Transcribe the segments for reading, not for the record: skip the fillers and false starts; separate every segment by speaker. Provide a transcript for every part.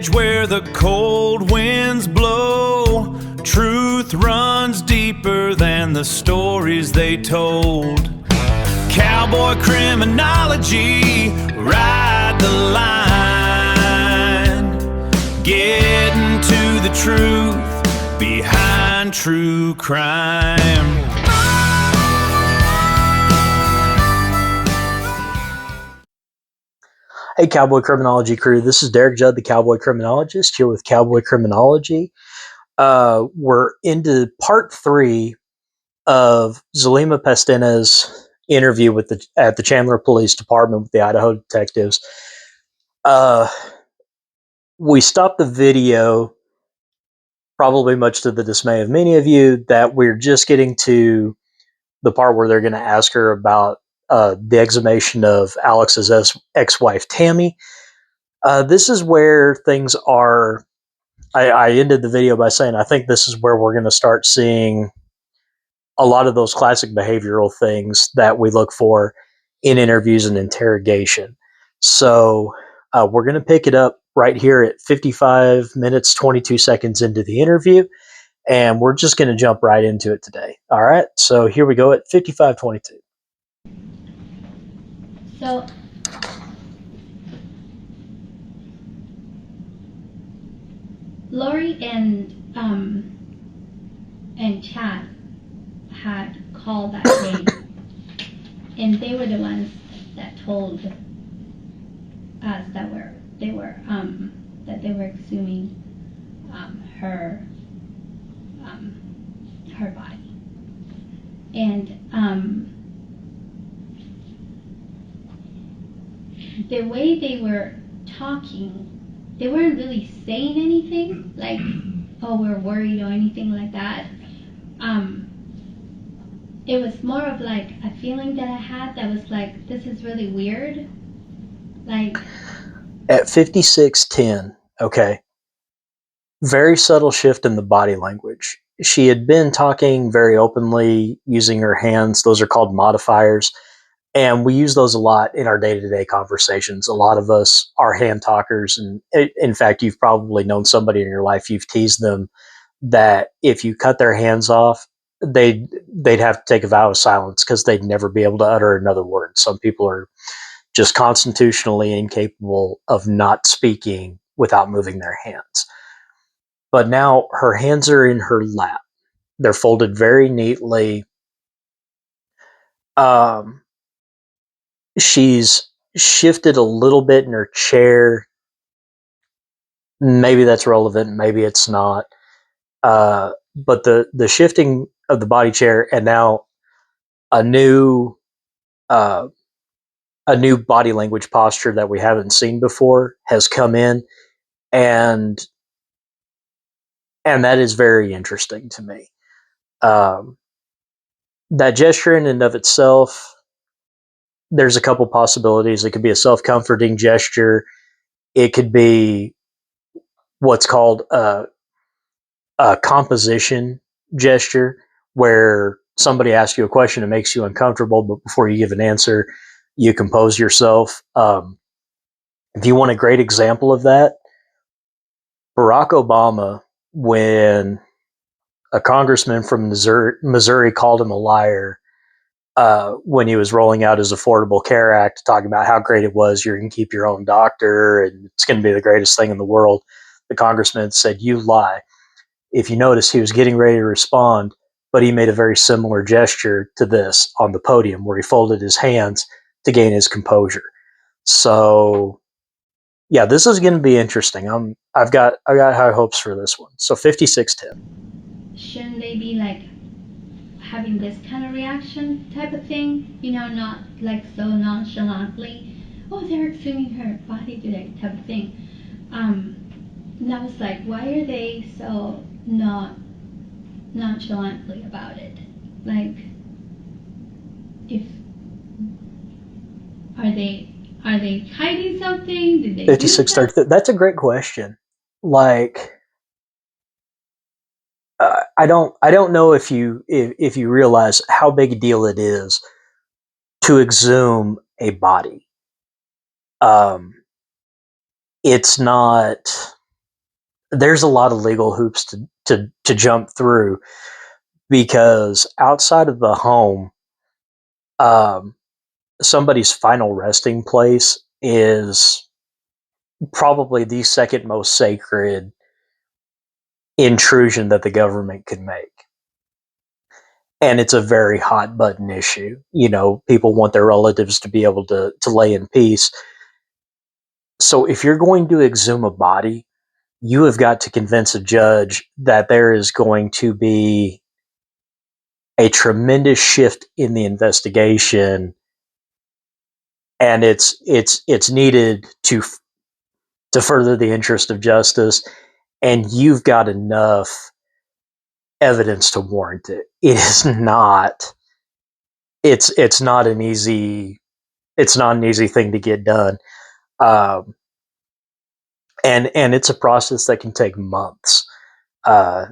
Speaker 1: edge where the cold winds blow. Truth runs deeper than the stories they told. Cowboy criminology, ride the line, getting to the truth behind true crime.
Speaker 2: Hey, Cowboy Criminology crew, this is Derek Judd, the Cowboy Criminologist, here with Cowboy Criminology. We're into part 3 of Zulema Pastenas' interview at the Chandler Police Department with the Idaho detectives. We stopped the video, probably much to the dismay of many of you, that we're just getting to the part where they're going to ask her about the exhumation of Alex's ex-wife, Tammy. This is where things are. I ended the video by saying I think this is where we're going to start seeing a lot of those classic behavioral things that we look for in interviews and interrogation. So we're going to pick it up right here at 55 minutes, 22 seconds into the interview, and we're just going to jump right into it today. All right, so here we go at 55:22.
Speaker 3: So, Lori and Chad had called that day, and they were the ones that told us that they were exhuming her body, and the way they were talking, they weren't really saying anything like, "Oh, we're worried" or anything like that. It was more of like a feeling that I had that was like, this is really weird. Like
Speaker 2: at 56:10, okay, very subtle shift in the body language. She had been talking very openly using her hands. Those are called modifiers. And we use those a lot in our day-to-day conversations. A lot of us are hand talkers. And in fact, you've probably known somebody in your life, you've teased them that if you cut their hands off, they'd have to take a vow of silence because they'd never be able to utter another word. Some people are just constitutionally incapable of not speaking without moving their hands. But now her hands are in her lap. They're folded very neatly. She's shifted a little bit in her chair. Maybe that's relevant. Maybe it's not. But the shifting of the body chair and now a new body language posture that we haven't seen before has come in, and that is very interesting to me. That gesture in and of itself, there's a couple possibilities. It could be a self-comforting gesture. It could be what's called a composition gesture, where somebody asks you a question that makes you uncomfortable, but before you give an answer, you compose yourself. If you want a great example of that, Barack Obama, when a congressman from Missouri called him a liar when he was rolling out his Affordable Care Act, talking about how great it was, you're going to keep your own doctor and it's going to be the greatest thing in the world. The congressman said, "You lie." If you notice, he was getting ready to respond, but he made a very similar gesture to this on the podium where he folded his hands to gain his composure. So, yeah, this is going to be interesting. I've got high hopes for this one. So 56:10.
Speaker 3: shouldn't they be like having this kind of reaction type of thing? Not like so nonchalantly, "Oh, they're exhuming her body today" type of thing. And I was like, why are they so not nonchalantly about it? Like, if are they hiding something? Did they
Speaker 2: 56:30. That's a great question. Like, I don't know if you realize how big a deal it is to exhume a body. It's not there's a lot of legal hoops to jump through, because outside of the home, um, somebody's final resting place is probably the second most sacred intrusion that the government could make. And it's a very hot button issue. You know, people want their relatives to be able to lay in peace. So if you're going to exhume a body, you have got to convince a judge that there is going to be a tremendous shift in the investigation, and it's needed to further the interest of justice, and you've got enough evidence to warrant it. It is not it's not an easy thing to get done. Um, and it's a process that can take months. Uh,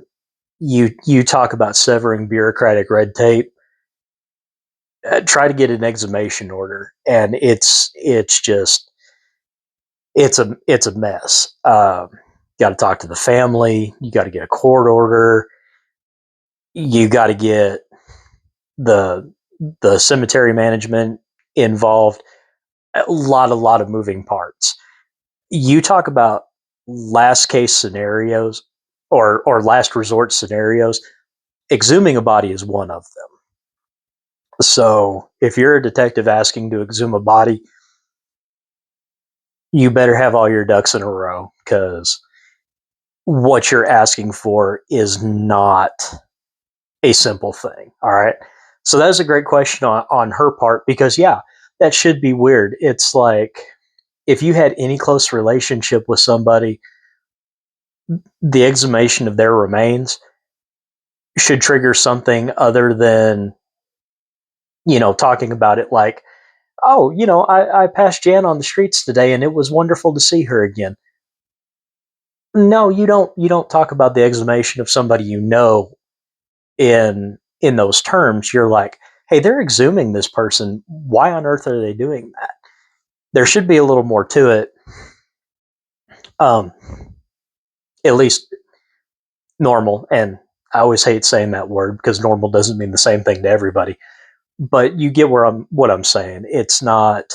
Speaker 2: you talk about severing bureaucratic red tape. Try to get an exhumation order, and it's just it's a mess. Got to talk to the family. You got to get a court order. You got to get the cemetery management involved. A lot of moving parts. You talk about last case scenarios, or last resort scenarios. Exhuming a body is one of them. So if you're a detective asking to exhume a body, you better have all your ducks in a row, because what you're asking for is not a simple thing. All right. So that was a great question on her part, because, yeah, that should be weird. It's like, if you had any close relationship with somebody, the exhumation of their remains should trigger something other than, talking about it like, oh, I passed Jan on the streets today and it was wonderful to see her again. No, you don't talk about the exhumation of somebody in those terms. You're like, hey, they're exhuming this person. Why on earth are they doing that? There should be a little more to it. Um, at least normal. And I always hate saying that word, because normal doesn't mean the same thing to everybody. But you get what I'm saying. It's not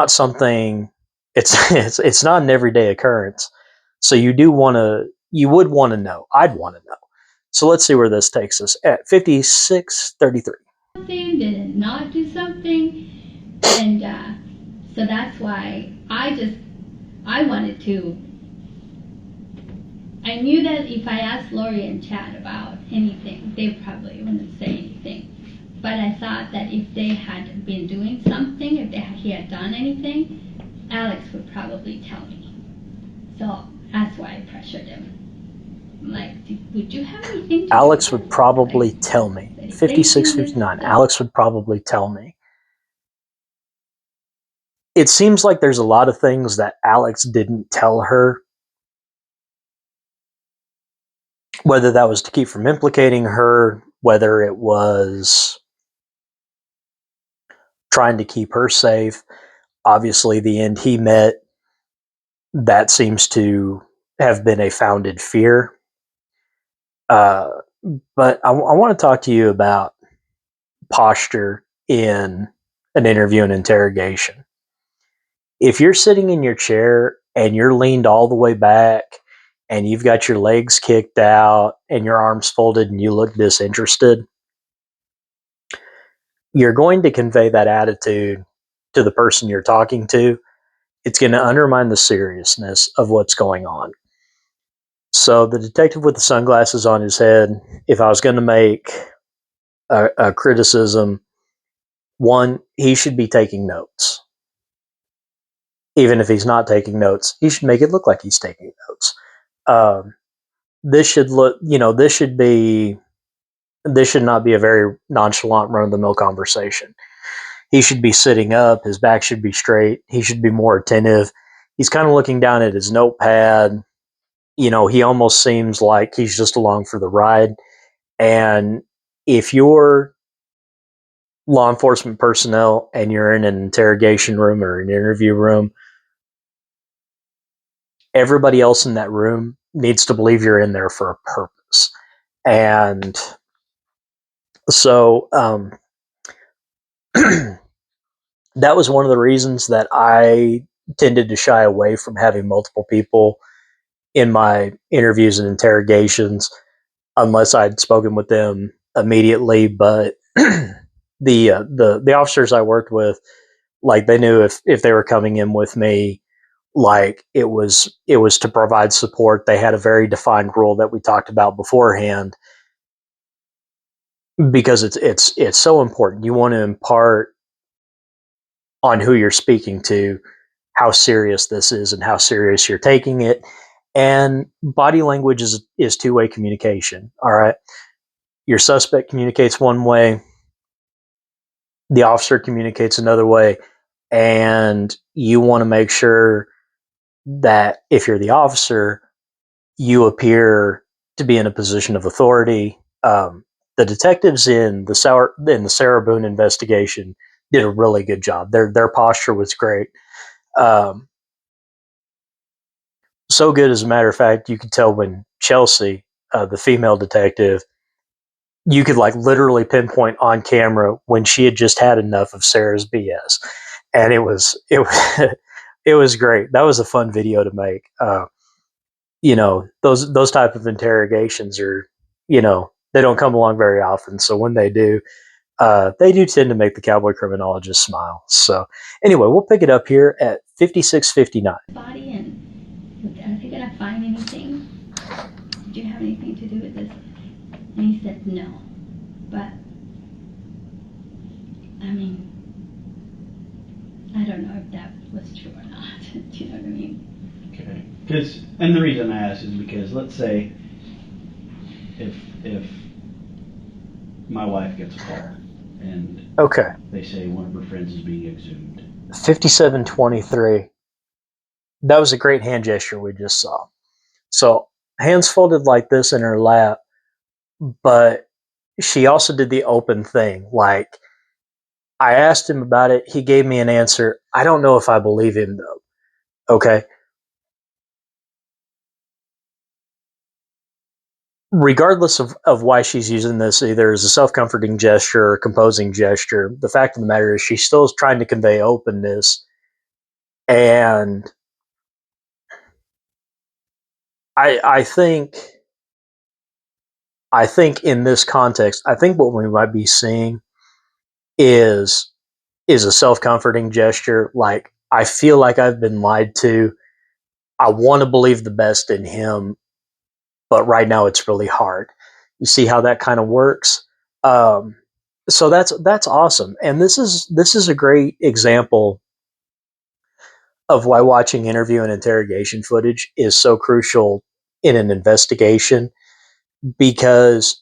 Speaker 2: something. It's not an everyday occurrence. So you would want to know. I'd want to know. So let's see where this takes us at 56:33.
Speaker 3: Something, did it not do something? And so that's why I wanted to. I knew that if I asked Lori and Chad about anything, they probably wouldn't say anything. But I thought that if they had been doing something, he had done anything, Alex would probably tell me. So that's why I pressured him. I'm like, would you have anything to
Speaker 2: Alex
Speaker 3: do
Speaker 2: would
Speaker 3: with this?
Speaker 2: probably tell me.
Speaker 3: That if they do this
Speaker 2: 56:59.
Speaker 3: stuff,
Speaker 2: Alex would probably tell me. It seems like there's a lot of things that Alex didn't tell her, whether that was to keep from implicating her, whether it was trying to keep her safe. Obviously, the end he met, that seems to have been a founded fear. Uh, but I want to talk to you about posture in an interview and interrogation. If you're sitting in your chair and you're leaned all the way back and you've got your legs kicked out and your arms folded and you look disinterested, you're going to convey that attitude to the person you're talking to. It's going to undermine the seriousness of what's going on. So, the detective with the sunglasses on his head, if I was going to make a criticism, one, he should be taking notes. Even if he's not taking notes, he should make it look like he's taking notes. Um, this should look, this should not be a very nonchalant, run of the mill conversation. He should be sitting up, his back should be straight, he should be more attentive. He's kind of looking down at his notepad. He almost seems like he's just along for the ride. And if you're law enforcement personnel and you're in an interrogation room or an interview room, everybody else in that room needs to believe you're in there for a purpose. And so that was one of the reasons that I tended to shy away from having multiple people in my interviews and interrogations unless I'd spoken with them immediately. But the officers I worked with, like, they knew if they were coming in with me, like, it was to provide support. They had a very defined rule that we talked about beforehand, because it's so important. You want to impart on who you're speaking to how serious this is and how serious you're taking it. And body language is two-way communication. All right. Your suspect communicates one way, the officer communicates another way, and you want to make sure that if you're the officer, you appear to be in a position of authority. The detectives in the Sarah Boone investigation did a really good job. Their posture was great. Um, so good, as a matter of fact, you could tell when Chelsea, the female detective, you could like literally pinpoint on camera when she had just had enough of Sarah's BS, and it was it was great. That was a fun video to make. Those type of interrogations are, they don't come along very often. So when they do tend to make the cowboy criminologist smile. So anyway, we'll pick it up here at 56:59.
Speaker 3: Body, and are they gonna find anything? Do you have anything to do with this? And he said no. But I mean, I don't know if that was true or not. Do you know what I mean?
Speaker 4: Okay. And the reason I ask is because, let's say if my wife gets a call and
Speaker 2: Okay,
Speaker 4: they say one of her friends is being exhumed.
Speaker 2: 57:23. That was a great hand gesture we just saw. So hands folded like this in her lap, but she also did the open thing. Like, I asked him about it, he gave me an answer. I don't know if I believe him though. Okay. Regardless of why she's using this, either as a self-comforting gesture or a composing gesture, the fact of the matter is she still is trying to convey openness. And I think in this context, I think what we might be seeing is a self-comforting gesture. Like, I feel like I've been lied to. I want to believe the best in him, but right now it's really hard. You see how that kind of works? Um, so that's awesome, and this is a great example of why watching interview and interrogation footage is so crucial in an investigation, because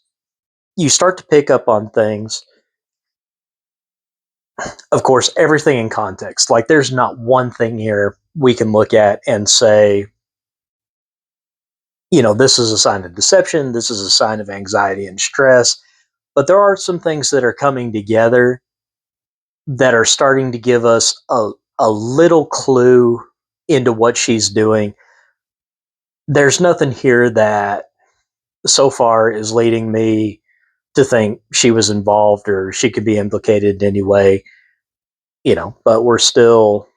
Speaker 2: you start to pick up on things. Of course, everything in context. Like, there's not one thing here we can look at and say, this is a sign of deception, this is a sign of anxiety and stress. But there are some things that are coming together that are starting to give us a little clue into what she's doing. There's nothing here that so far is leading me to think she was involved or she could be implicated in any way, but we're still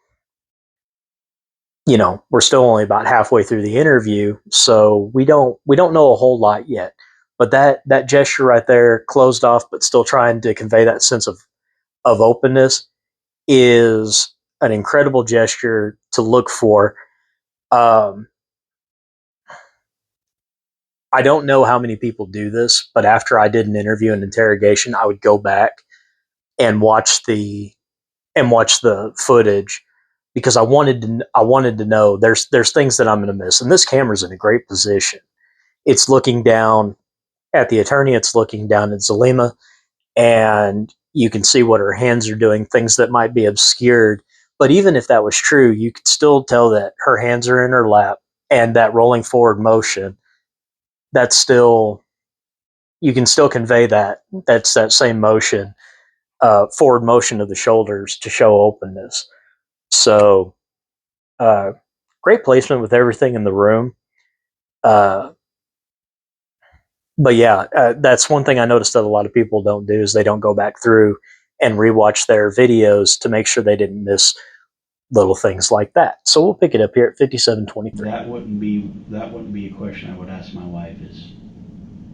Speaker 2: only about halfway through the interview, so we don't know a whole lot yet. But that gesture right there, closed off but still trying to convey that sense of openness, is an incredible gesture to look for. Um, I don't know how many people do this, but after I did an interview and interrogation, I would go back and watch the footage, because I wanted to know there's things that I'm going to miss. And this camera's in a great position. It's looking down at the attorney. It's looking down at Zulema, and you can see what her hands are doing, things that might be obscured. But even if that was true, you could still tell that her hands are in her lap, and that rolling forward motion, that's still, you can still convey that's that same motion, forward motion of the shoulders to show openness. So, uh, great placement with everything in the room. Uh, but yeah, that's one thing I noticed that a lot of people don't do is they don't go back through and rewatch their videos to make sure they didn't miss little things like that. So we'll pick it up here at 5723.
Speaker 4: That wouldn't be a question I would ask my wife is,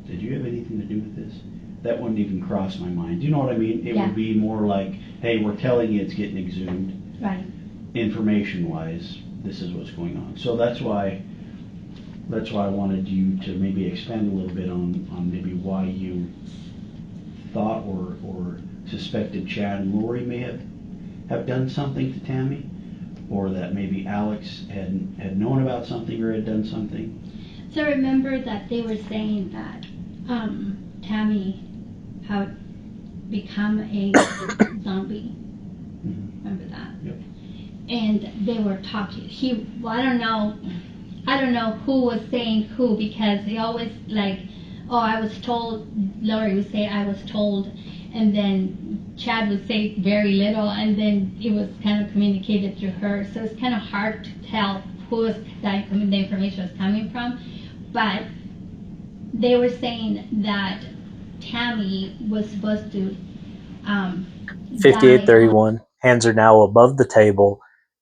Speaker 4: did you have anything to do with this? That wouldn't even cross my mind. Do you know what I mean? It
Speaker 3: Yeah.
Speaker 4: would be more like, hey, we're telling you it's getting exhumed.
Speaker 3: Right.
Speaker 4: Information-wise, this is what's going on. So that's why I wanted you to maybe expand a little bit on maybe why you thought or suspected Chad and Lori may have done something to Tammy, or that maybe Alex had known about something or had done something.
Speaker 3: So remember that they were saying that Tammy had become a zombie.
Speaker 4: Mm-hmm.
Speaker 3: Remember that?
Speaker 4: Yep.
Speaker 3: And they were talking. I don't know who was saying who, because they always like, oh, I was told. Lori would say, I was told, and then Chad would say very little, and then it was kind of communicated through her. So it's kind of hard to tell who the information was coming from. But they were saying that Tammy was supposed to
Speaker 2: 5831. Hands are now above the table,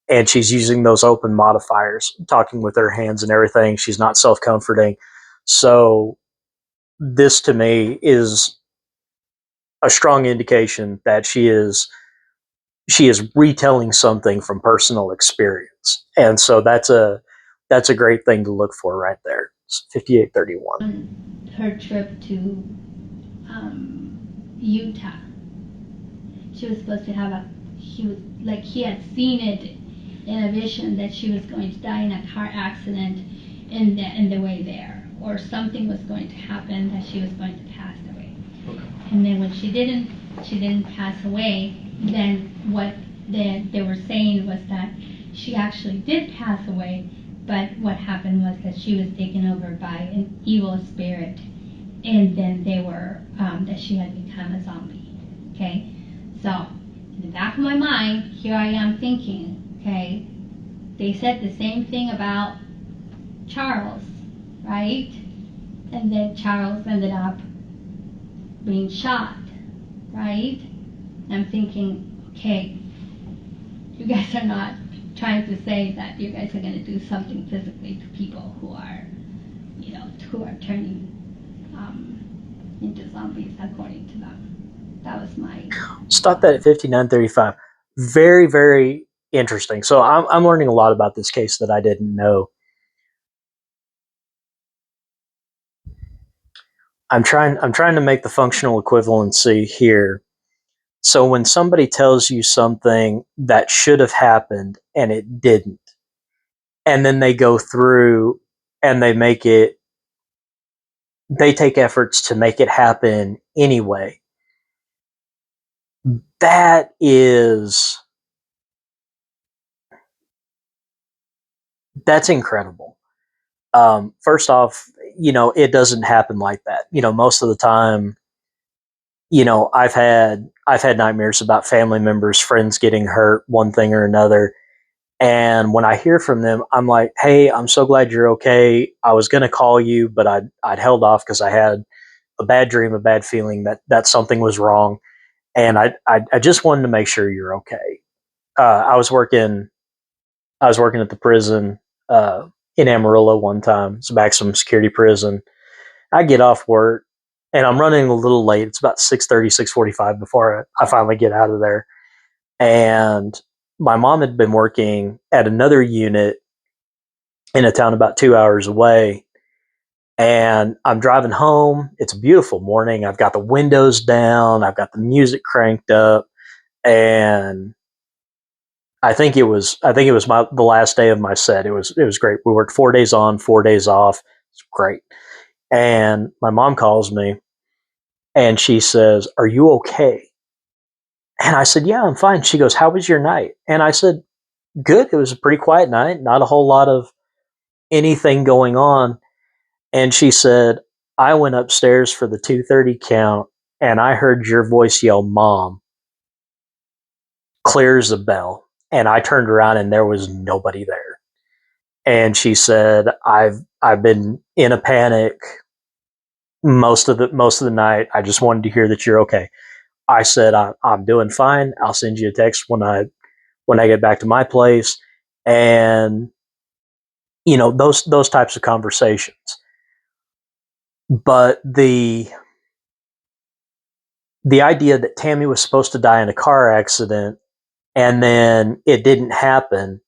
Speaker 2: and she's using those open modifiers, talking with her hands and everything. She's not self comforting. So, this to me is a strong indication that she is retelling something from personal experience, and so that's a great thing to look for right there. It's 5831.
Speaker 3: on her trip to Utah. She was supposed to have he had seen it in a vision that she was going to die in a car accident in the way there, or something was going to happen that she was going to pass away.
Speaker 4: Okay.
Speaker 3: And then when she didn't pass away, then what they were saying was that she actually did pass away, but what happened was that she was taken over by an evil spirit, and then they were that she had become a zombie. Okay, so in the back of my mind, here I am thinking, okay, they said the same thing about Charles, right? And then Charles ended up being shot, right? I'm thinking, okay, you guys are not trying to say that you guys are going to do something physically to people who are, who are turning into zombies according to them. That was my.
Speaker 2: Stop that at 5935. Very, very interesting. So I'm learning a lot about this case that I didn't know. I'm trying to make the functional equivalency here. So when somebody tells you something that should have happened and it didn't, and then they go through and they take efforts to make it happen anyway. That's incredible. First off, it doesn't happen like that. Most of the time, I've had nightmares about family members, friends getting hurt, one thing or another. And when I hear from them, I'm like, "Hey, I'm so glad you're okay. I was going to call you, but I'd held off because I had a bad dream, a bad feeling that something was wrong, and I just wanted to make sure you're okay." I was working at the prison in Amarillo one time. It's a maximum security prison. I get off work and I'm running a little late. It's about 6:30, 6:45 before I finally get out of there. And my mom had been working at another unit in a town about 2 hours away. And I'm driving home. It's a beautiful morning. I've got the windows down. I've got the music cranked up. And the last day of my set. It was great. We worked 4 days on, 4 days off. It's great. And my mom calls me and she says, "Are you okay?" And I said, "Yeah, I'm fine." She goes, "How was your night?" And I said, "Good. It was a pretty quiet night. Not a whole lot of anything going on." And she said, "I went upstairs for the 2:30 count and I heard your voice yell, 'Mom,' clear as a bell." And I turned around and there was nobody there. And she said, I've been in a panic most of the night. I just wanted to hear that you're okay. I said, I'm doing fine. I'll send you a text when I get back to my place. And those types of conversations. But the idea that Tammy was supposed to die in a car accident and then it didn't happen,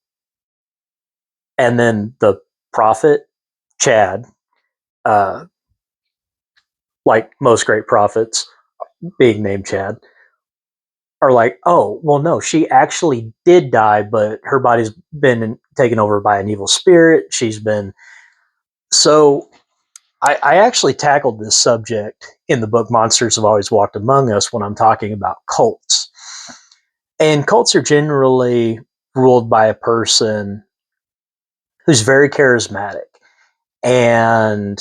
Speaker 2: and then the prophet Chad, uh, like most great prophets, being named Chad, are like, oh, well, no, she actually did die, but her body's been taken over by an evil spirit. She's been. So I actually tackled this subject in the book Monsters Have Always Walked Among Us when I'm talking about cults. And cults are generally ruled by a person who's very charismatic, and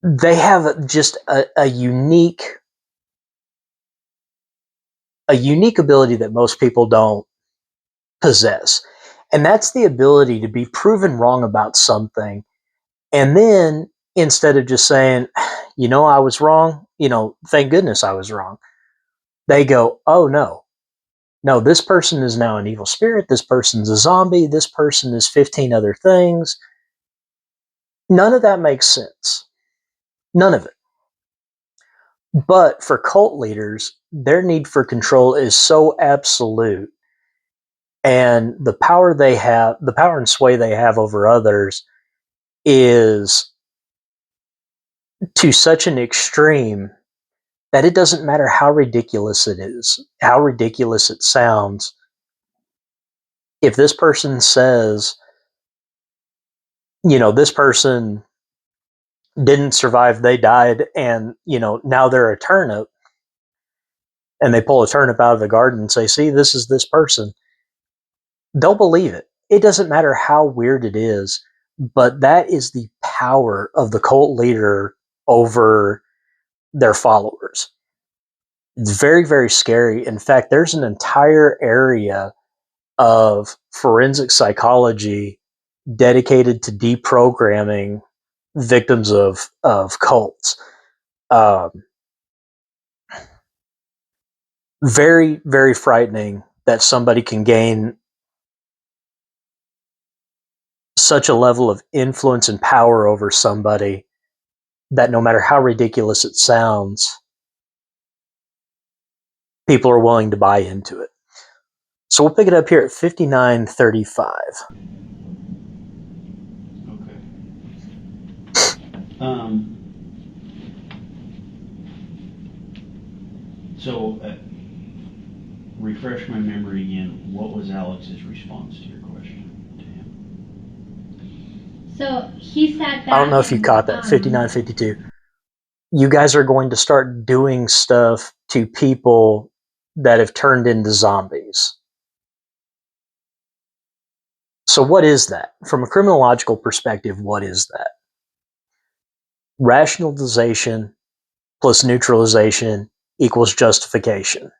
Speaker 2: they have just a unique ability that most people don't possess. And that's the ability to be proven wrong about something. And then instead of just saying, I was wrong, thank goodness I was wrong, they go, oh no, this person is now an evil spirit. This person's a zombie. This person is 15 other things. None of that makes sense. None of it. But for cult leaders, their need for control is so absolute, and the power and sway they have over others is to such an extreme that it doesn't matter how ridiculous it is, how ridiculous it sounds. If this person says, this person didn't survive, they died, and, now they're a turnip, and they pull a turnip out of the garden and say, see, this is this person, they'll believe it. It doesn't matter how weird it is, but that is the power of the cult leader over their followers. It's very, very scary. In fact, there's an entire area of forensic psychology dedicated to deprogramming victims of cults. Um, Very, very frightening that somebody can gain such a level of influence and power over somebody that no matter how ridiculous it sounds, people are willing to buy into it. So we'll pick it up here at 5935.
Speaker 4: Okay. So, refresh my memory again. What was Alex's response to your question to him?
Speaker 3: So he said that.
Speaker 2: I don't know if you caught that. 5952. You guys are going to start doing stuff to people that have turned into zombies. So what is that? From a criminological perspective, what is that? Rationalization plus neutralization equals justification.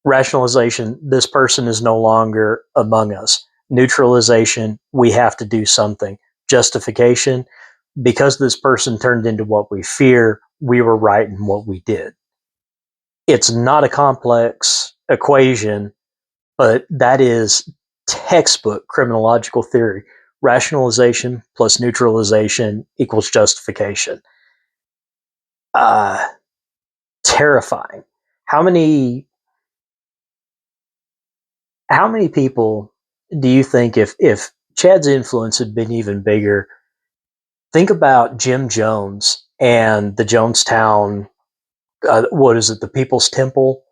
Speaker 2: Rationalization, this person is no longer among us. Neutralization, we have to do something. Justification, because this person turned into what we fear, we were right in what we did. It's not a complex equation, but that is textbook criminological theory. Rationalization plus neutralization equals justification. Terrifying. How many people do you think, if Chad's influence had been even bigger, think about Jim Jones and the Jonestown, what is it, the People's Temple?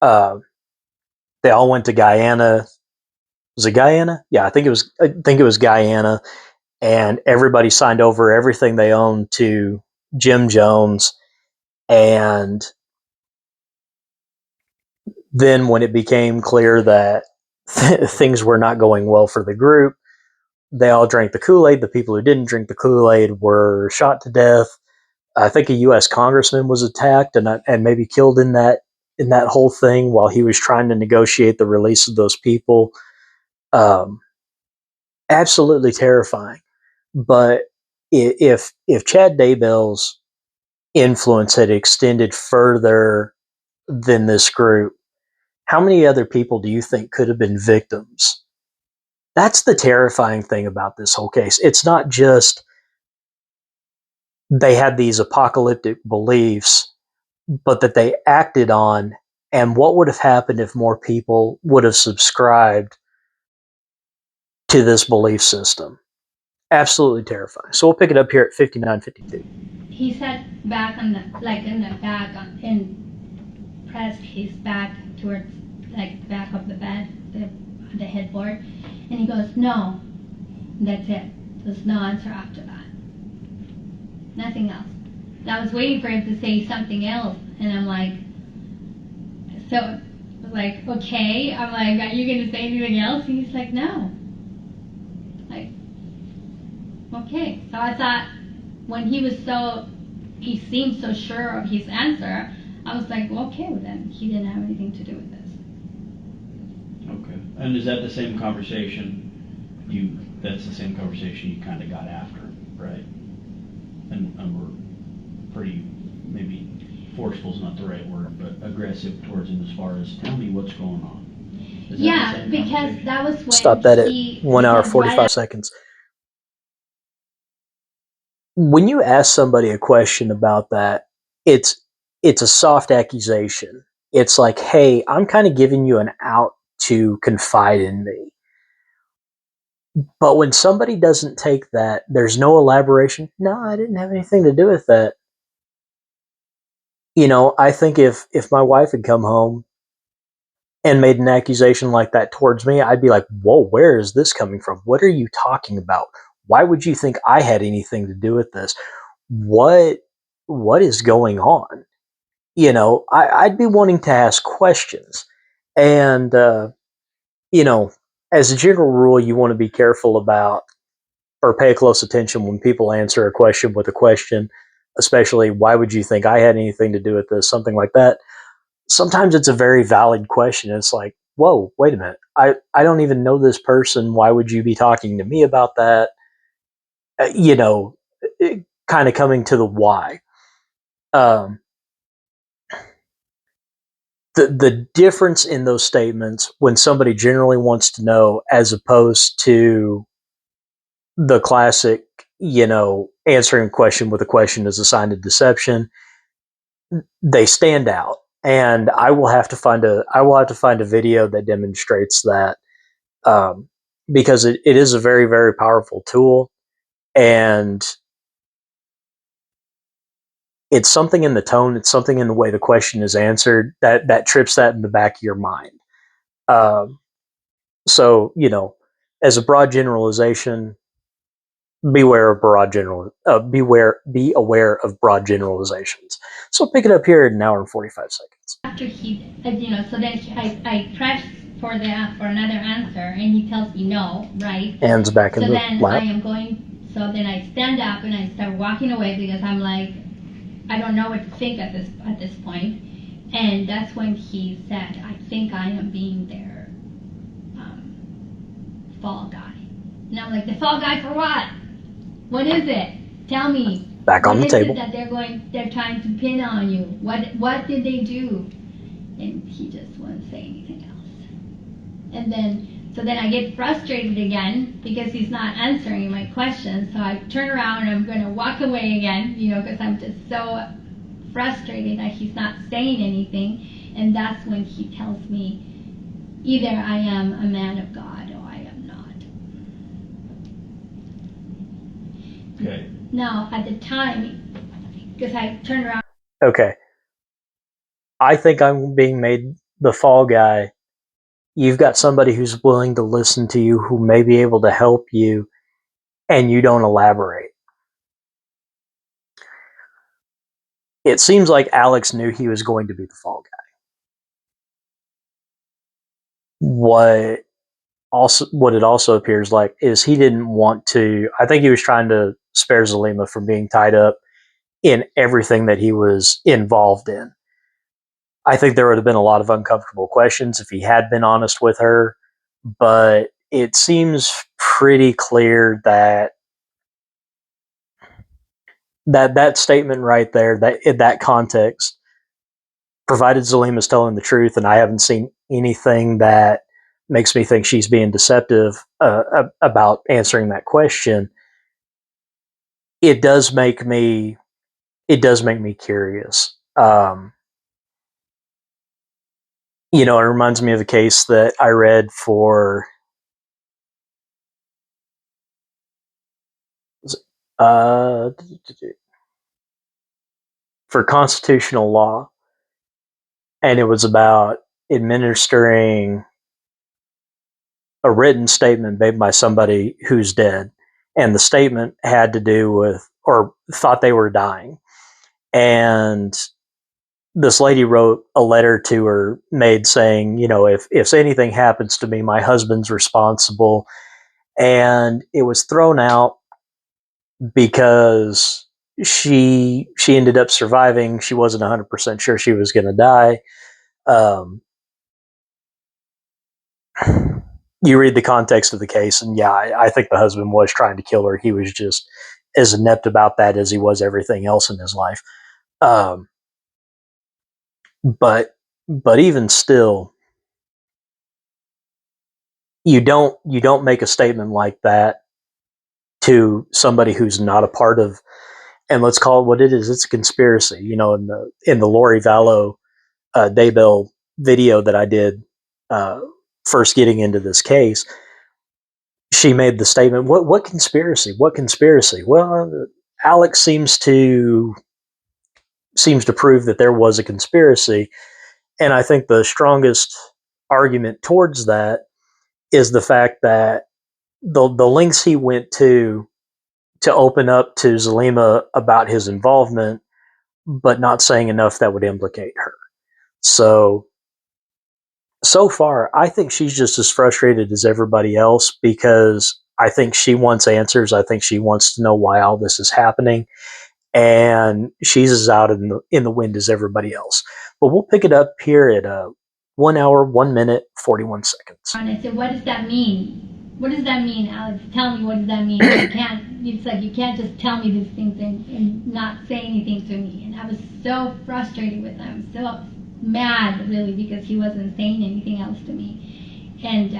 Speaker 2: Uh, they all went to Guyana. Was it Guyana? Yeah, I think it was Guyana, and everybody signed over everything they owned to Jim Jones. And then when it became clear that things were not going well for the group, they all drank the Kool-Aid. The people who didn't drink the Kool-Aid were shot to death. I think a U.S. congressman was attacked and maybe killed in that whole thing while he was trying to negotiate the release of those people. Um, Absolutely terrifying. But if Chad Daybell's influence had extended further than this group, how many other people do you think could have been victims? That's the terrifying thing about this whole case. It's not just they had these apocalyptic beliefs, but that they acted on, and what would have happened if more people would have subscribed to this belief system. Absolutely terrifying. So we'll pick it up here at 59:52.
Speaker 3: He sat back on the in the back and pressed his back towards the back of the bed, the headboard, and he goes, "No, that's it. There's no answer after that. Nothing else." And I was waiting for him to say something else, and I'm like, okay. I'm like, "Are you gonna say anything else?" And he's like, "No." Like, okay. So I thought when he seemed so sure of his answer, I was like, well, okay, well then he didn't have anything to do with this.
Speaker 4: Okay. And is that the same conversation that's the same conversation you kind of got after, right? And we're pretty, maybe forceful is not the right word, but aggressive towards him as far as, tell me what's going on. Is that the same
Speaker 3: Because
Speaker 4: conversation?
Speaker 3: that was when
Speaker 2: Stop that at 1 hour 45 seconds. When you ask somebody a question about that, it's a soft accusation. It's like, hey, I'm kind of giving you an out to confide in me. But when somebody doesn't take that, there's no elaboration. No, I didn't have anything to do with that. I think if my wife had come home and made an accusation like that towards me, I'd be like, whoa, where is this coming from? What are you talking about? Why would you think I had anything to do with this? What is going on? I'd be wanting to ask questions. And, as a general rule, you want to be careful about or pay close attention when people answer a question with a question, especially why would you think I had anything to do with this, something like that. Sometimes it's a very valid question. It's like, whoa, wait a minute. I don't even know this person. Why would you be talking to me about that? Kind of coming to the why. Um, the difference in those statements when somebody generally wants to know as opposed to the classic, answering a question with a question is a sign of deception, they stand out. And I will have to find a video that demonstrates that, because it is a very, very powerful tool, and it's something in the tone, it's something in the way the question is answered that trips that in the back of your mind. Um, so, as a broad generalization, be aware of broad generalizations. So pick it up here in an hour and 45 seconds.
Speaker 3: After so then I press for another answer, and he tells me no, right?
Speaker 2: Hands back in
Speaker 3: So
Speaker 2: the
Speaker 3: then
Speaker 2: lap.
Speaker 3: so then I stand up and I start walking away because I'm like, I don't know what to think at this point. And that's when he said, I think I am being their fall guy. And I'm like, the fall guy for what? What is it? Tell me.
Speaker 2: Back on the table.
Speaker 3: What is it that they're trying to pin on you? What did they do? And he just wouldn't say anything else. And then I get frustrated again because he's not answering my questions. So I turn around and I'm going to walk away again, because I'm just so frustrated that he's not saying anything. And that's when he tells me either I am a man of God or I am not.
Speaker 4: Okay.
Speaker 3: Now, at the time, because I turned around.
Speaker 2: Okay. I think I'm being made the fall guy. You've got somebody who's willing to listen to you, who may be able to help you, and you don't elaborate. It seems like Alex knew he was going to be the fall guy. What it also appears like is he didn't want to. I think he was trying to spare Zulema from being tied up in everything that he was involved in. I think there would have been a lot of uncomfortable questions if he had been honest with her, but it seems pretty clear that that statement right there, that in that context, provided Zulema's telling the truth, and I haven't seen anything that makes me think she's being deceptive about answering that question, it does make me curious. It reminds me of a case that I read uh, for constitutional law, and it was about administering a written statement made by somebody who's dead, and the statement had to do with, or thought they were dying, and this lady wrote a letter to her maid saying, if anything happens to me, my husband's responsible, and it was thrown out because she ended up surviving. She wasn't 100% sure she was going to die. Um, you read the context of the case, and yeah, I think the husband was trying to kill her. He was just as inept about that as he was everything else in his life. Um, but even still, you don't make a statement like that to somebody who's not a part of, and let's call it what it is. It's a conspiracy. In the Lori Vallow Daybell video that I did first getting into this case, she made the statement, "What conspiracy? What conspiracy?" Well, Alex seems to prove that there was a conspiracy, and I think the strongest argument towards that is the fact that the lengths he went to open up to Zulema about his involvement, but not saying enough that would implicate her. So far, I think she's just as frustrated as everybody else because I think she wants answers. I think she wants to know why all this is happening, and she's as out in the wind as everybody else. But we'll pick it up here at 1 hour, 1 minute, 41 seconds.
Speaker 3: And I said, what does that mean? What does that mean, Alex? Tell me, what does that mean? It's like you can't just tell me these things and not say anything to me. And I was so frustrated with him, so mad, really, because he wasn't saying anything else to me. And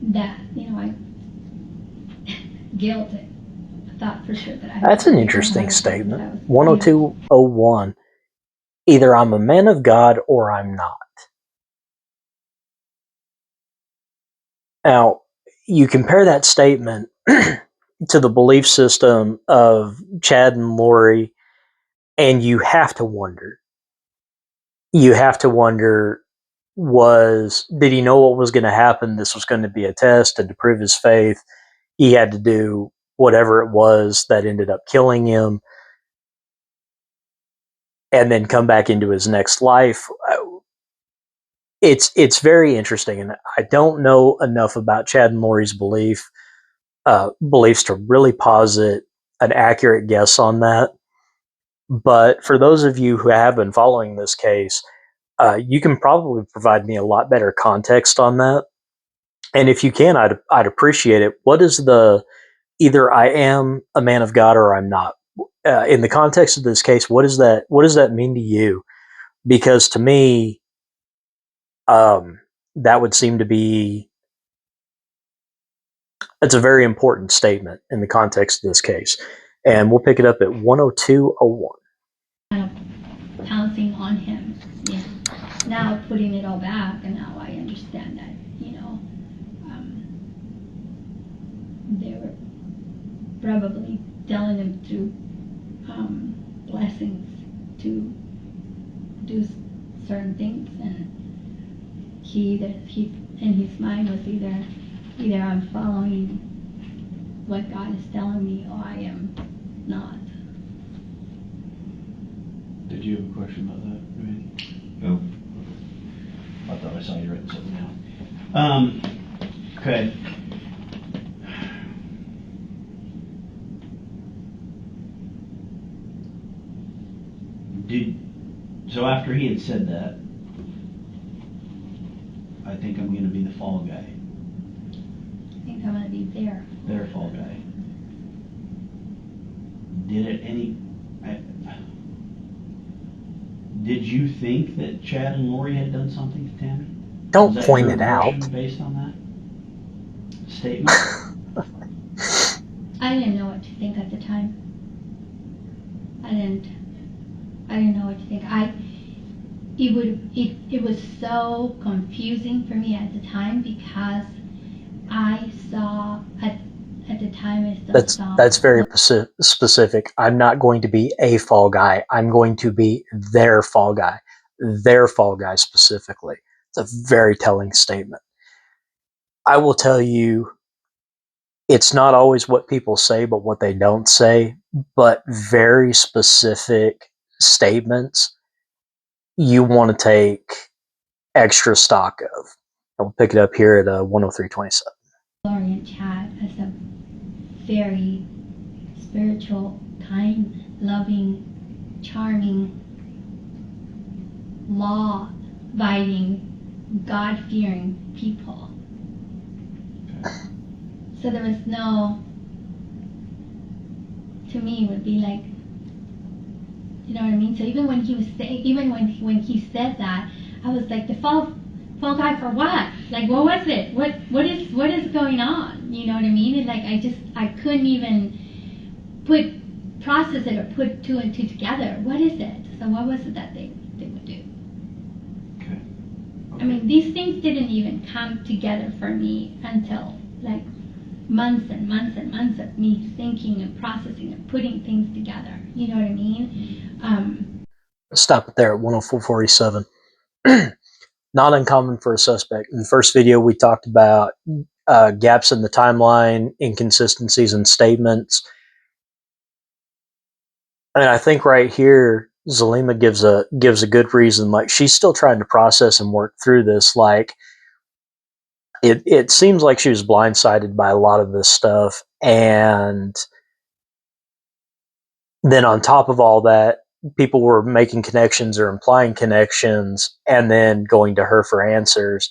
Speaker 3: that, I guilt it. I thought for sure that I
Speaker 2: That's an interesting statement. 10201. Either I'm a man of God or I'm not. Now, you compare that statement to the belief system of Chad and Lori, and you have to wonder. Did he know what was going to happen? This was going to be a test, and to prove his faith, he had to do whatever it was that ended up killing him, and then come back into his next life. It's very interesting, and I don't know enough about Chad and Lori's beliefs to really posit an accurate guess on that. But for those of you who have been following this case, you can probably provide me a lot better context on that. And if you can, I'd appreciate it. What is the either I am a man of God or I'm not? In the context of this case, what does that mean to you? Because to me, that would seem to be it's a very important statement in the context of this case. And we'll pick it up at 10201.
Speaker 3: Pouncing on him. Yeah. Now putting it all back, and now I understand that, they were probably telling him through blessings to do certain things, and he in his mind was either I'm following what God is telling me or I am not.
Speaker 4: Did you have a question about that?
Speaker 5: No.
Speaker 4: I thought I saw you writing something down. Okay. So after he had said that, I think I'm going to be the fall guy.
Speaker 3: be
Speaker 4: their fall guy. Did you think that Chad and Lori had done something to Tammy?
Speaker 2: Don't
Speaker 4: Was that
Speaker 2: point
Speaker 4: your
Speaker 2: it out.
Speaker 4: impression based on that statement?
Speaker 3: I didn't know what to think at the time. I didn't know what to think. It was so confusing for me at the time because I saw at the time I still saw
Speaker 2: That's very specific. I'm not going to be a fall guy. I'm going to be their fall guy. Their fall guy specifically. It's a very telling statement. I will tell you, it's not always what people say, but what they don't say. But very specific statements you want to take extra stock of. I'll pick it up here at 103.27.
Speaker 3: Lori and Chad as a very spiritual, kind, loving, charming, law-abiding, God-fearing people. So there was no, to me, it would be like, you know what I mean? So even when he was saying, even when he said that, I was like, the fall guy for what? Like, what was it? What is going on? You know what I mean? And like, I couldn't even process it or put two and two together. What is it? So what was it that they would do?
Speaker 4: Okay.
Speaker 3: I mean, these things didn't even come together for me until like months and months and months of me thinking and processing and putting things together. You know what I mean?
Speaker 2: Stop it there at 104.47. Not uncommon for a suspect. In the first video, we talked about gaps in the timeline, inconsistencies in statements. And I think right here, Zulema gives a good reason. Like, she's still trying to process and work through this. Like, it seems like she was blindsided by a lot of this stuff. And then on top of all that, people were making connections or implying connections and then going to her for answers,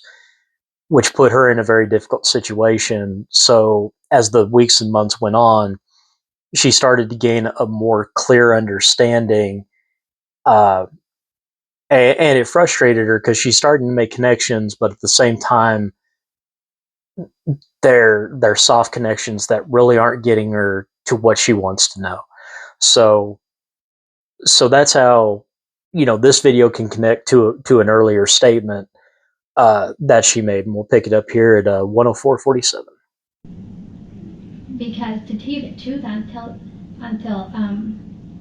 Speaker 2: which put her in a very difficult situation. So as the weeks and months went on, she started to gain a more clear understanding. And it frustrated her because she's starting to make connections, but at the same time, they're soft connections that really aren't getting her to what she wants to know. So that's how, this video can connect to an earlier statement that she made, and we'll pick it up here at 104.47.
Speaker 3: Because to tell you the truth, until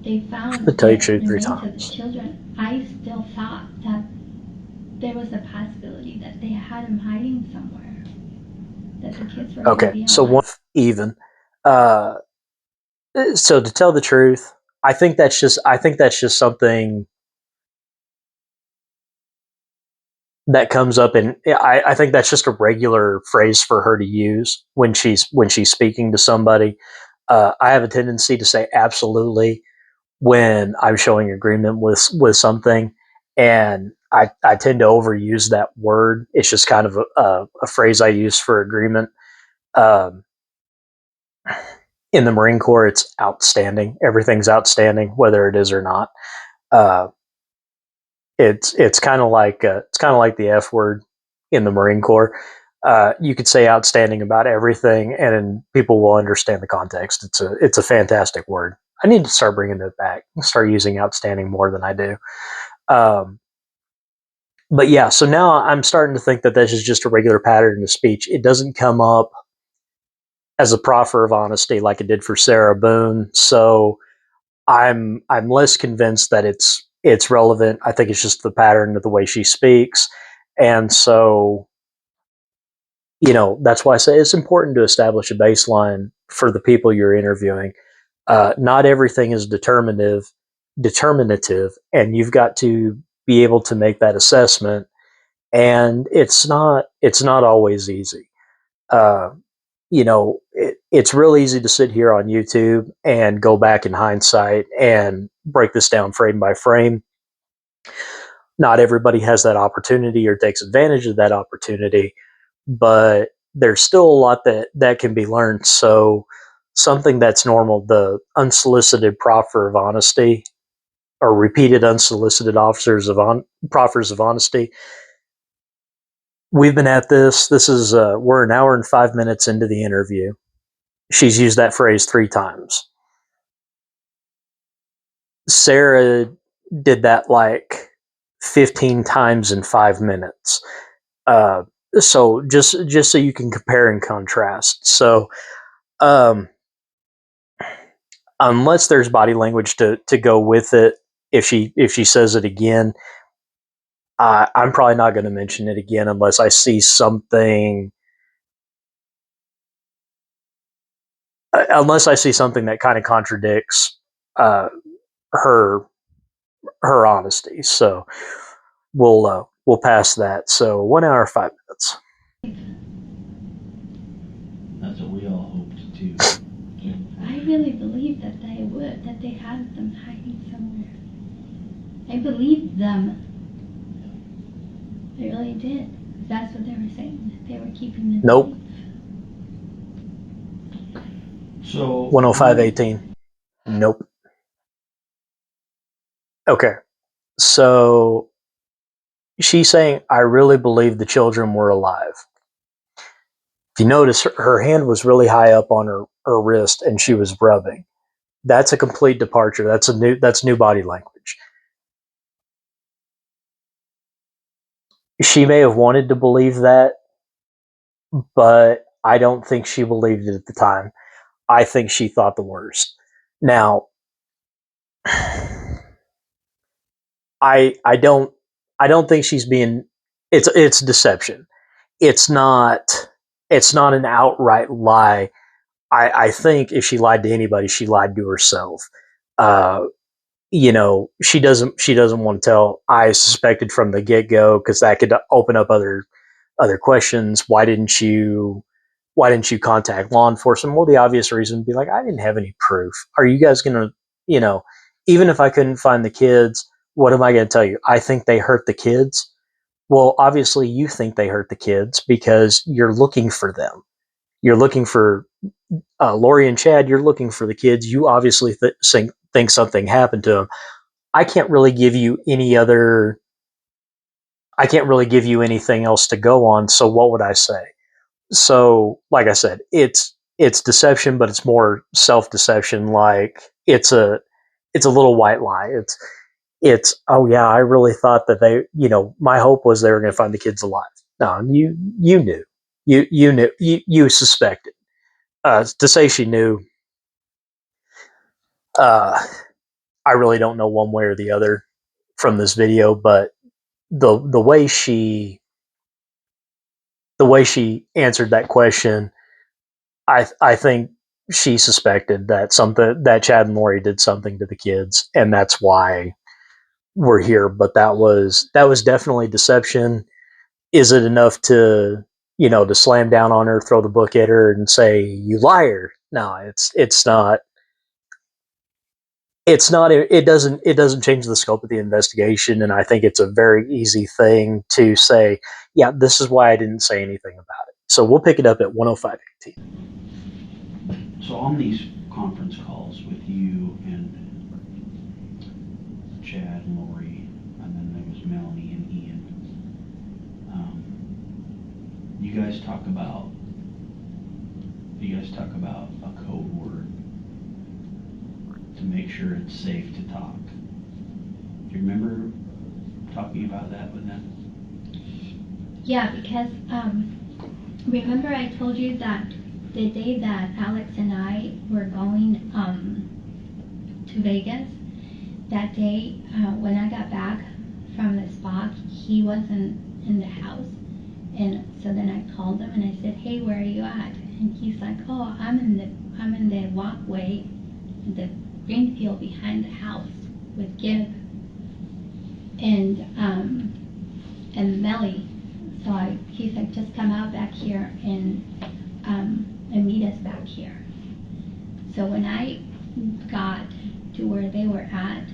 Speaker 3: they found
Speaker 2: To tell you
Speaker 3: the
Speaker 2: the truth 3
Speaker 3: remains of the
Speaker 2: times.
Speaker 3: children, I still thought that there was a possibility that they had them hiding somewhere, that the kids were
Speaker 2: Okay,
Speaker 3: maybe
Speaker 2: so
Speaker 3: alive.
Speaker 2: one even. So to tell the truth, I think that's just something that comes up, and I think that's just a regular phrase for her to use when she's speaking to somebody. I have a tendency to say absolutely when I'm showing agreement with something, and I tend to overuse that word. It's just kind of a phrase I use for agreement. Um, in the Marine Corps, it's outstanding. Everything's outstanding, whether it is or not. Uh, it's kind of like the F word in the Marine Corps. You could say outstanding about everything, and people will understand the context. It's a fantastic word. I need to start bringing it back. Start using outstanding more than I do. But yeah, so now I'm starting to think that this is just a regular pattern of speech. It doesn't come up as a proffer of honesty like it did for Sarah Boone. So I'm less convinced that it's relevant. I think it's just the pattern of the way she speaks. And so, that's why I say it's important to establish a baseline for the people you're interviewing. Not everything is determinative, and you've got to be able to make that assessment. And it's not always easy. It's real easy to sit here on YouTube and go back in hindsight and break this down frame by frame. Not everybody has that opportunity or takes advantage of that opportunity, but there's still a lot that can be learned. So something that's normal, the unsolicited proffer of honesty, or repeated unsolicited proffers of honesty. We've been at this. This is we're an hour and 5 minutes into the interview. She's used that phrase 3 times. Sarah did that like 15 times in 5 minutes. So just so you can compare and contrast. So um, unless there's body language to go with it, if she says it again, I'm probably not going to mention it again unless I see something. Unless I see something that kind of contradicts uh, her her honesty. So we'll pass that. So 1 hour 5 minutes.
Speaker 4: That's what we all hoped too.
Speaker 3: I really believe that they had them hiding somewhere. I believed them. I really did. That's what they were saying, that they were keeping them
Speaker 2: Nope.
Speaker 3: safe.
Speaker 4: So
Speaker 2: 105.18. Nope. Okay. So she's saying, I really believe the children were alive. If you notice, her hand was really high up on her wrist and she was rubbing. That's a complete departure. That's new body language. She may have wanted to believe that, but I don't think she believed it at the time. I think she thought the worst. Now, I don't think she's being. It's deception. It's not an outright lie. I think if she lied to anybody, she lied to herself. Uh, she doesn't want to tell. I suspected from the get go because that could open up other questions. Why didn't you contact law enforcement? Well, the obvious reason would be like, I didn't have any proof. Are you guys gonna, even if I couldn't find the kids, what am I gonna tell you? I think they hurt the kids. Well, obviously you think they hurt the kids because you're looking for them. You're looking for Lori and Chad. You're looking for the kids. You obviously think something happened to them. I can't really give you any other. I can't really give you anything else to go on. So what would I say? So, like I said, it's deception, but it's more self deception. Like it's a little white lie. It's oh yeah, I really thought that my hope was they were going to find the kids alive. No, you knew, you knew, you suspected. To say she knew, uh, I really don't know one way or the other from this video, but the way she answered that question, I think she suspected that Chad and Lori did something to the kids, and that's why we're here. But that was definitely deception. Is it enough to slam down on her, throw the book at her, and say you liar? No, it's not. It's not. It doesn't change the scope of the investigation, and I think it's a very easy thing to say. Yeah, this is why I didn't say anything about it. So we'll pick it up at 105.18.
Speaker 4: So on these conference calls with you and Chad and Lori, and then there was Melanie and Ian, you guys talk about a code word to make sure it's safe to talk. Do you remember talking about that with them?
Speaker 3: Yeah, because remember I told you that the day that Alex and I were going to Vegas, that day when I got back from the spa, he wasn't in the house. And so then I called him and I said, hey, where are you at? And he's like, oh, I'm in the walkway, the green field behind the house with Gib and Melly. So he's like, just come out back here and meet us back here. So when I got to where they were at,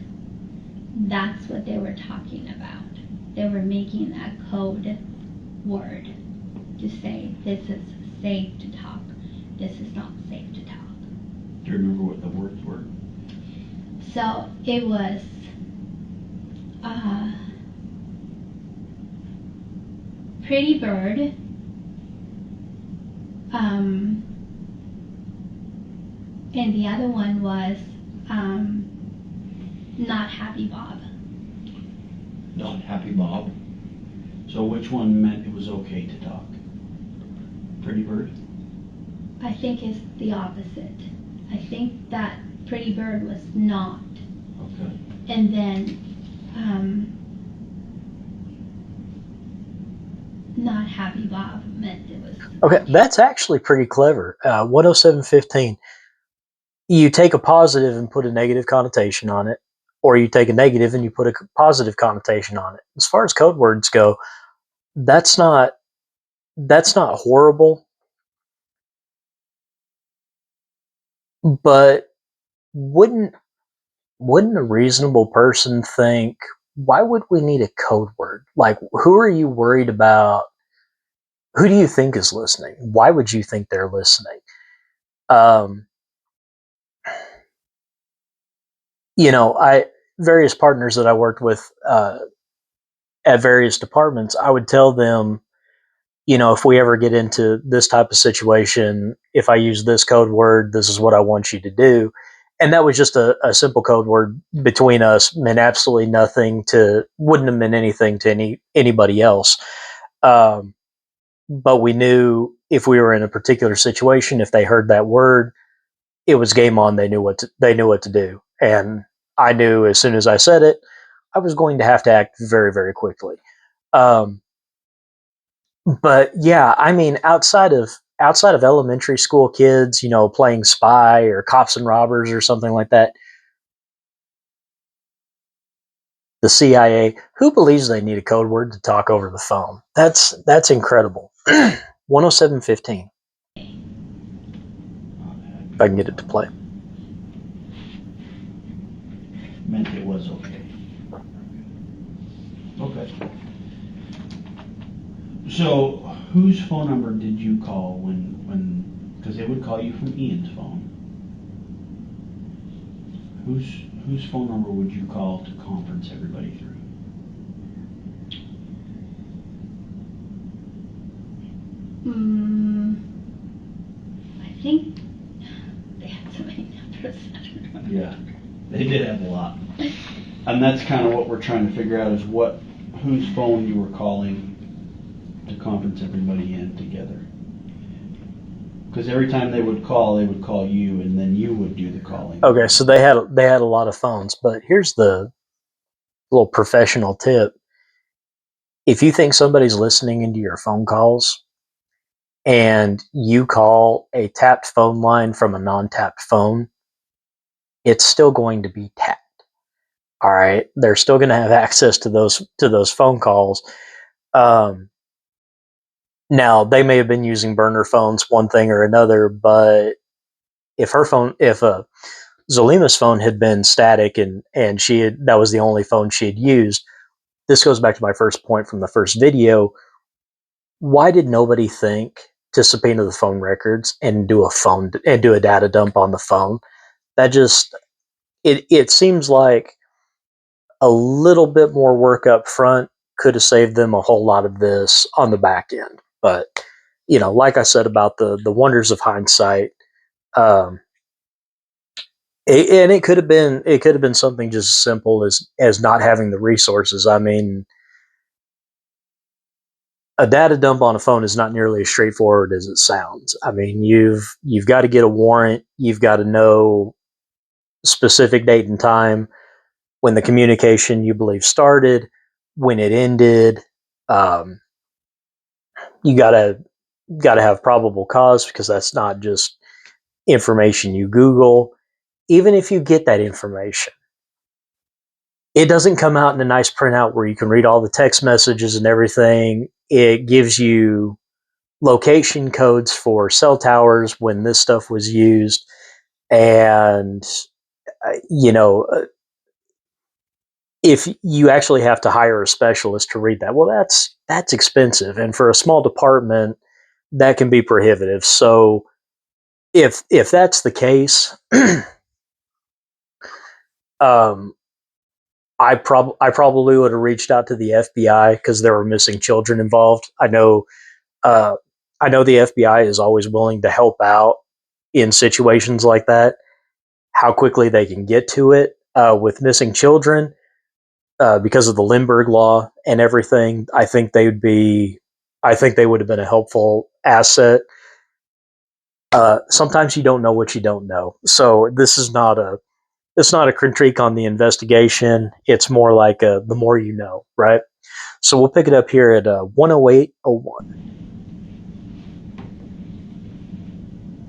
Speaker 3: that's what they were talking about. They were making a code word to say this is safe to talk, this is not safe to talk.
Speaker 4: Do you remember what the words were?
Speaker 3: So it was pretty bird, and the other one was not happy Bob.
Speaker 4: Not happy Bob. So which one meant it was okay to talk? Pretty bird?
Speaker 3: I think it's the opposite. I think that pretty bird was not.
Speaker 4: Okay.
Speaker 3: And then not happy Bob meant it was.
Speaker 2: Okay, that's actually pretty clever. 10715. You take a positive and put a negative connotation on it, or you take a negative and you put a positive connotation on it. As far as code words go, that's not horrible, but wouldn't a reasonable person think, why would we need a code word? Like, who are you worried about? Who do you think is listening? Why would you think they're listening? Various partners that I worked with at various departments, I would tell them, if we ever get into this type of situation, if I use this code word, this is what I want you to do. And that was just a simple code word between us, meant absolutely nothing wouldn't have meant anything to anybody else. But we knew if we were in a particular situation, if they heard that word, it was game on. They knew what to do. And I knew as soon as I said it, I was going to have to act very, very quickly. But yeah, I mean, outside of elementary school kids, playing spy or cops and robbers or something like that, the CIA, who believes they need a code word to talk over the phone? That's incredible. 10715. If I can get it to play.
Speaker 4: Meant it was okay. Okay. So, whose phone number did you call because they would call you from Ian's phone. Whose phone number would you call to conference everybody through?
Speaker 3: I think they had so many numbers.
Speaker 4: Yeah, they did have a lot. And that's kind of what we're trying to figure out is whose phone you were calling to conference everybody in together. Because every time they would call you, and then you would do the calling.
Speaker 2: Okay, so they had a lot of phones, but here's the little professional tip. If you think somebody's listening into your phone calls and you call a tapped phone line from a non-tapped phone, it's still going to be tapped. All right, they're still going to have access to those phone calls. Now they may have been using burner phones, one thing or another, but if Zulema's phone had been static and that was the only phone she had used, this goes back to my first point from the first video. Why did nobody think to subpoena the phone records and do a data dump on the phone? That just it seems like a little bit more work up front could have saved them a whole lot of this on the back end. But like I said about the wonders of hindsight, and it could have been something just as simple as not having the resources. I mean, a data dump on a phone is not nearly as straightforward as it sounds. I mean, you've got to get a warrant, you've got to know specific date and time when the communication you believe started, when it ended. You gotta have probable cause because that's not just information you Google. Even if you get that information, it doesn't come out in a nice printout where you can read all the text messages and everything. It gives you location codes for cell towers when this stuff was used, and you know, if you actually have to hire a specialist to read that, well, that's expensive, and for a small department, that can be prohibitive. So if that's the case, um, I probably would have reached out to the FBI because there were missing children involved. Uh, I know the FBI is always willing to help out in situations like that. How quickly they can get to it with missing children, because of the Lindbergh law and everything, I think they would have been a helpful asset. Sometimes you don't know what you don't know, so this is not a it's not a critique on the investigation. It's more like the more you know, right? So we'll pick it up here at 10801.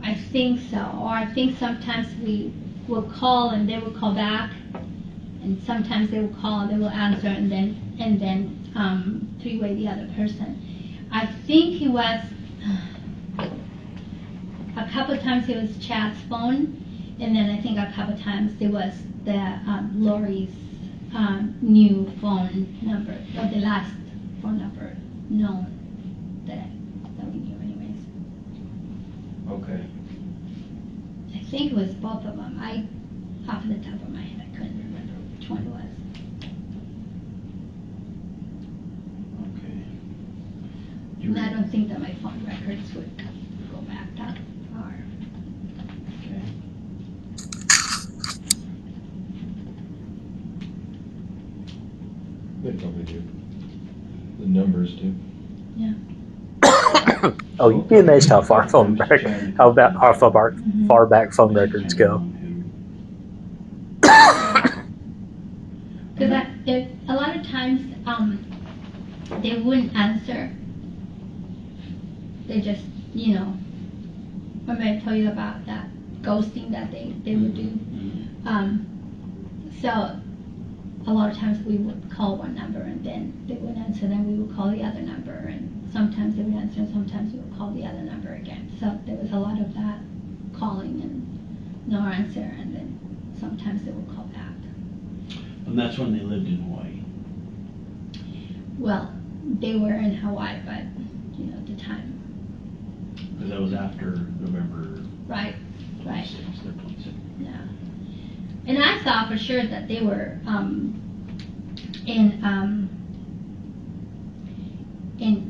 Speaker 3: I think so. Or I think sometimes we will call and they will call back, and sometimes they will call and they will answer, and then three-way the other person. I think it was a couple of times it was Chad's phone, and then I think a couple of times it was the Lori's new phone number, or the last phone number known that we knew anyways.
Speaker 4: Okay.
Speaker 3: I think it was both of them. Off the top of my head, I couldn't remember which one it was.
Speaker 4: Okay.
Speaker 3: And I don't think that my phone records would go back that far.
Speaker 4: Okay.
Speaker 5: They probably do. The numbers do.
Speaker 3: Yeah.
Speaker 2: Oh, you'd be amazed how far far back phone records go.
Speaker 3: Because a lot of times they wouldn't answer. They just, remember I told you about that ghosting that they would do. So a lot of times we would call one number and then they wouldn't answer, then we would call the other number, and sometimes they would answer and sometimes we would call the other number again. So there was a lot of that calling and no answer, and then sometimes they would call back.
Speaker 4: And that's when they lived in Hawaii.
Speaker 3: Well, they were in Hawaii, but the time.
Speaker 4: Because that was after November
Speaker 3: Right.
Speaker 4: 26th, their 26th.
Speaker 3: Yeah. And I thought for sure that they were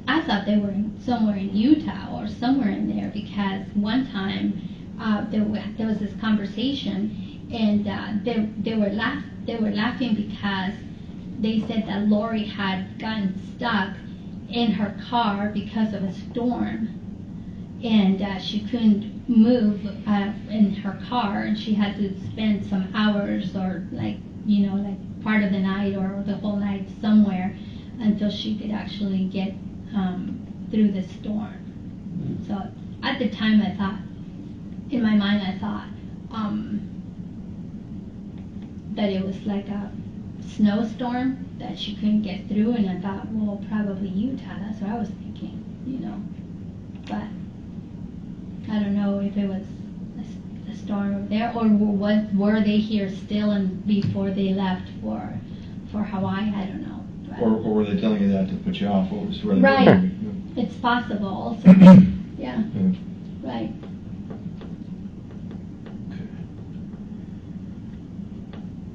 Speaker 3: I thought they were somewhere in Utah or somewhere in there, because one time there was this conversation, and they were laughing because they said that Lori had gotten stuck in her car because of a storm, and she couldn't move in her car, and she had to spend some hours, or like part of the night or the whole night somewhere, until she could actually get through the storm. So at the time I thought, in my mind I thought that it was like a snowstorm that she couldn't get through, and I thought, well, probably Utah, that's what I was thinking, but I don't know if it was a storm over there, or were they here still and before they left for Hawaii? I don't know.
Speaker 5: Or were they telling you that to put you off? What was where they
Speaker 3: Right.
Speaker 5: were?
Speaker 3: It's possible also. Yeah. Right.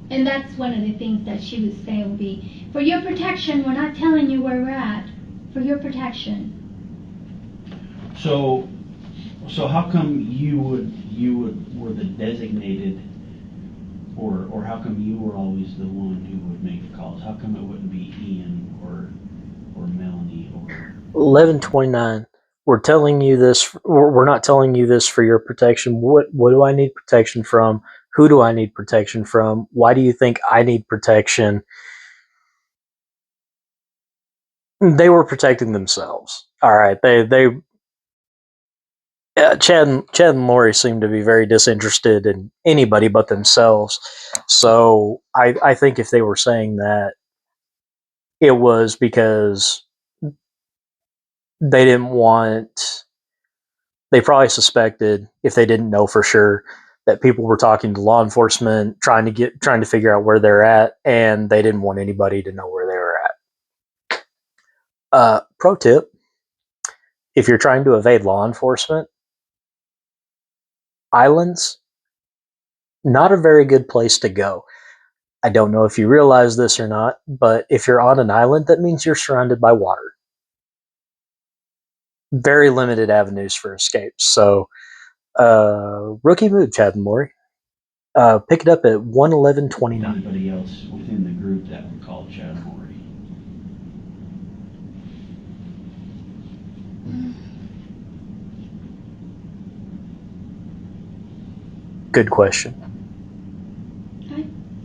Speaker 3: And that's one of the things that she was saying would be, for your protection, we're not telling you where we're at. For your protection.
Speaker 4: So how come you were the designated, or how come you were always the one who would make the calls? How come it wouldn't be Ian or Melanie or
Speaker 2: 1129. We're telling you this. We're not telling you this for your protection. What do I need protection from? Who do I need protection from? Why do you think I need protection? They were protecting themselves. All right. Chad and Lori seem to be very disinterested in anybody but themselves. So I think if they were saying that, it was because they didn't want. They probably suspected, if they didn't know for sure, that people were talking to law enforcement, trying to figure out where they're at, and they didn't want anybody to know where they were at. Pro tip: if you're trying to evade law enforcement, islands, not a very good place to go. I don't know if you realize this or not, but if you're on an island, that means you're surrounded by water. Very limited avenues for escape. So, rookie move, Chad and Lori. Pick it up at 111.29.
Speaker 4: Anybody else within the group that would call Chad Maury?
Speaker 2: Good question.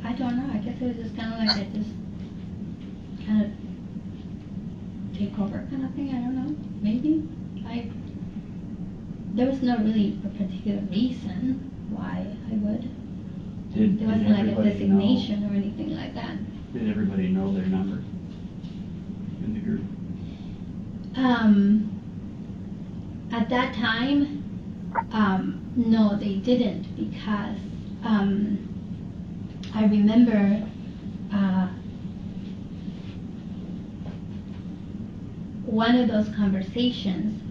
Speaker 3: I don't know. I guess it was just kind of like it just kind of take over kind of thing. I don't know. Maybe. There was no really a particular reason why I would. There wasn't like a designation or anything like that.
Speaker 4: Did everybody know their number in the group?
Speaker 3: At that time, no, they didn't, because I remember one of those conversations.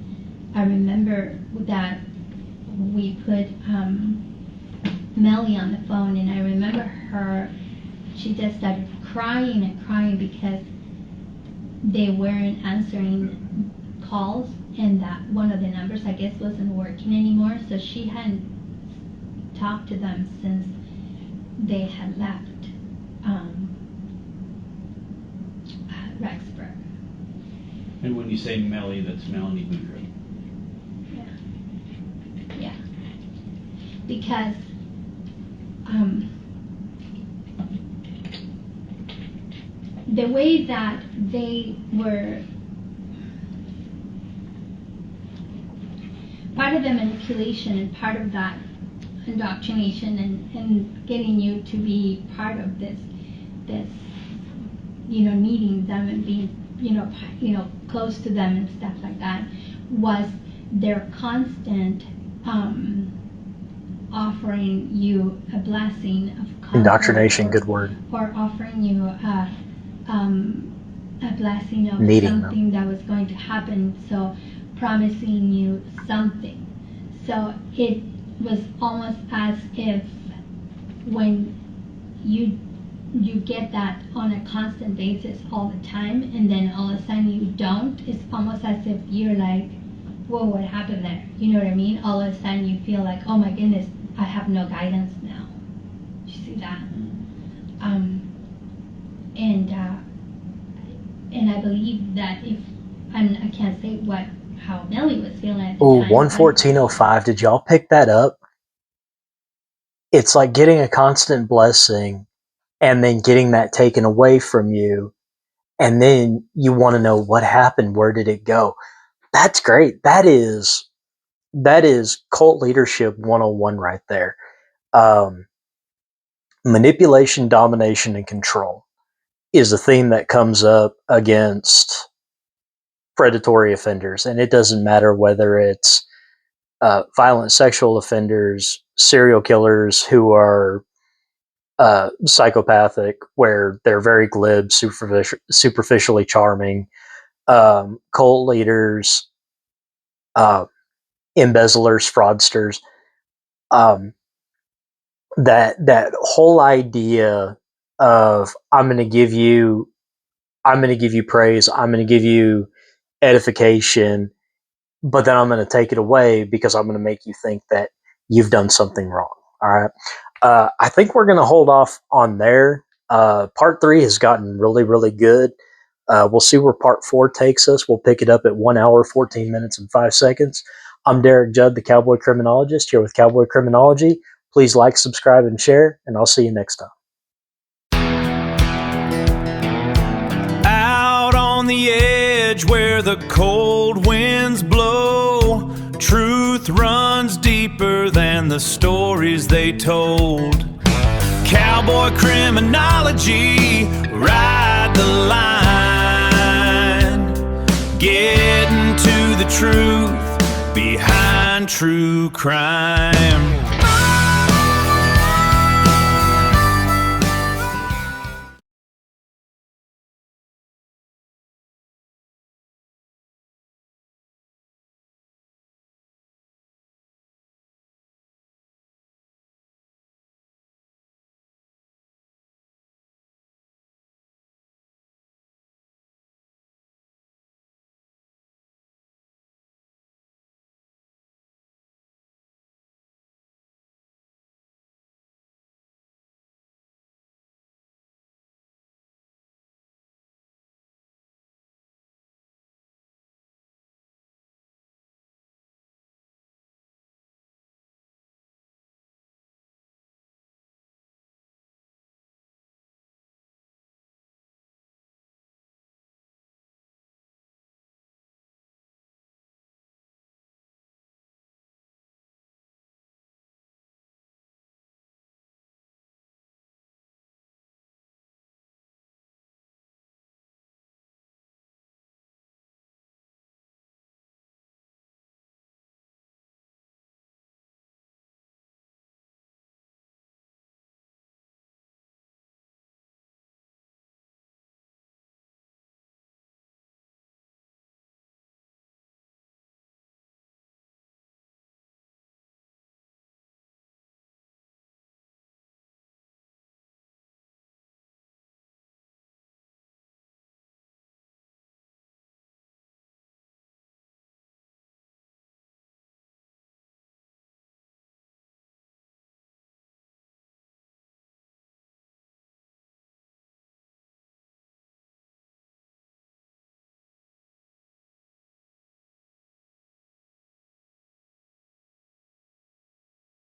Speaker 3: I remember that we put Melly on the phone, and I remember her, she just started crying and crying because they weren't answering calls, and that one of the numbers, I guess, wasn't working anymore. So she hadn't talked to them since they had left Rexburg.
Speaker 4: And when you say Melly, that's Melanie Boudreaux.
Speaker 3: Yeah. Because the way that they were, part of the manipulation and part of that indoctrination and getting you to be part of this, needing them and being, close to them and stuff like that, was their constant offering you a blessing of comfort.
Speaker 2: Indoctrination, good word.
Speaker 3: Or offering you a blessing of
Speaker 2: Needing
Speaker 3: something that was going to happen, so promising you something. So it was almost as if when you get that on a constant basis all the time, and then all of a sudden you don't, it's almost as if you're like, whoa, what happened there? You know what I mean? All of a sudden you feel like, oh my goodness, I have no guidance now. You see that? And I believe that I can't say how Melly was feeling at the time.
Speaker 2: 114.05. Did y'all pick that up? It's like getting a constant blessing and then getting that taken away from you. And then you want to know what happened. Where did it go? That's great. That is cult leadership 101 right there. Manipulation, domination, and control is a theme that comes up against predatory offenders. And it doesn't matter whether it's violent sexual offenders, serial killers who are psychopathic, where they're very glib, superficially charming, cult leaders, embezzlers, fraudsters. That whole idea of I'm going to give you praise, I'm going to give you edification, but then I'm going to take it away because I'm going to make you think that you've done something wrong. All right. I think we're going to hold off on there. Part 3 has gotten really, really good. We'll see where part 4 takes us. We'll pick it up at 1 hour, 14 minutes, and 5 seconds. I'm Derek Judd, the Cowboy Criminologist, here with Cowboy Criminology. Please like, subscribe, and share, and I'll see you next time.
Speaker 1: Out on the edge where the cold winds blow, truth runs deeper than the stories they told. Cowboy Criminology, ride the line, getting to the truth behind true crime.